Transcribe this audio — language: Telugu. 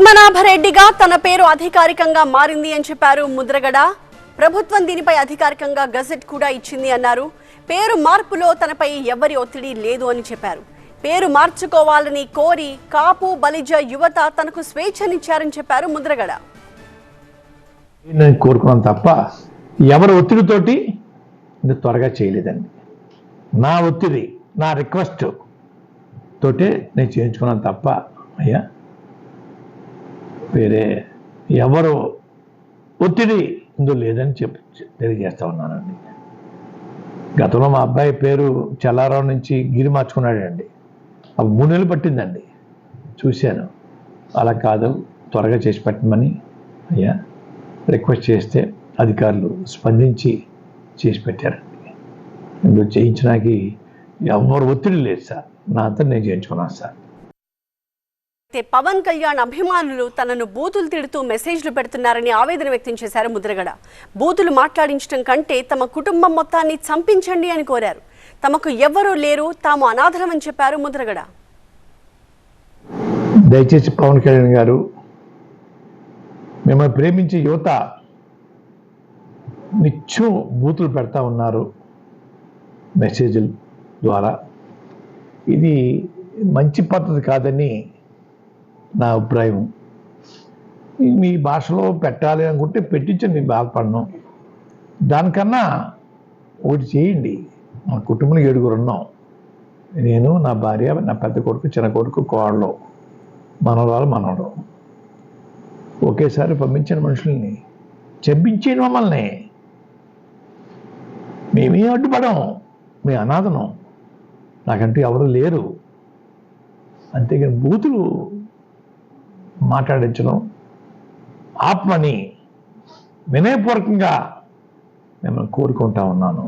పద్మనాభరెడ్డిగా తన పేరు అధికారికంగా మారింది అని చెప్పారు ముద్రగడ. ప్రభుత్వం దీనిపై అధికారికంగా గజెట్ కూడా ఇచ్చింది అన్నారు. పేరు మార్పులో తనపై ఎవరి ఒత్తిడి లేదు అని చెప్పారు. పేరు మార్చుకోవాలని కోరి కాపు బలిజ యువత తనకు స్వేచ్ఛనిచ్చారని చెప్పారు ముద్రగడ. నేను కోరుకున్నాను తప్ప ఎవరి ఒత్తిడితోటి ఇది త్వరగా చేయలేదండి. నా ఒత్తిడి, నా రిక్వెస్ట్ తోటే నేను చేయించుకున్నాను తప్ప అయ్యా వేరే ఎవరు ఒత్తిడి ఇందులో లేదని తెలియజేస్తా ఉన్నానండి. గతంలో మా అబ్బాయి పేరు చెల్లారావు నుంచి గిరి మార్చుకున్నాడండి. అవి 3 నెలలు పట్టిందండి. చూశాను. అలా కాదు, త్వరగా చేసి పెట్టమని అయ్యా రిక్వెస్ట్ చేస్తే అధికారులు స్పందించి చేసి పెట్టారండి. ఇందులో చేయించడానికి ఎవరు ఒత్తిడి లేదు సార్. నా అంతా నేను చేయించుకున్నాను సార్. పవన్ కళ్యాణ్ అభిమానులు తనను బూతులు తిడుతూ మెసేజ్లు పెడుతున్నారని ఆవేదన వ్యక్తం చేశారు ముద్రగడ. బూతులు మాట్లాడించడం కంటే తమ కుటుంబం మొత్తాన్ని చంపించండి అని కోరారు. తమకు ఎవ్వరూ లేరు, తాము అనాథలమని చెప్పారు ముద్రగడ. దయచేసి పవన్ కళ్యాణ్ గారు, మిమ్మల్ని ప్రేమించే యువత నిత్యం బూతులు పెడతా ఉన్నారు మెసేజ్ల ద్వారా. ఇది మంచి పద్ధతి కాదని నా అభిప్రాయం. మీ భాషలో పెట్టాలి అనుకుంటే పెట్టించండి, నేను బాధపడను. దానికన్నా ఒకటి చేయండి. మా కుటుంబంలో 7 ఉన్నాం. నేను, నా భార్య, నా పెద్ద కొడుకు, చిన్న కొడుకు, కోడలు, మనవడు. ఒకేసారి పంపించిన మనుషుల్ని చంపించేయండి మమ్మల్ని. మేమే అడ్డుపడం, మీ అనాథనం, నాకంటూ ఎవరు లేరు. అంతేగాని బూతులు మాట్లాడించడం ఆత్మని వినయపూర్వకంగా మిమ్మల్ని కోరుకుంటా ఉన్నాను.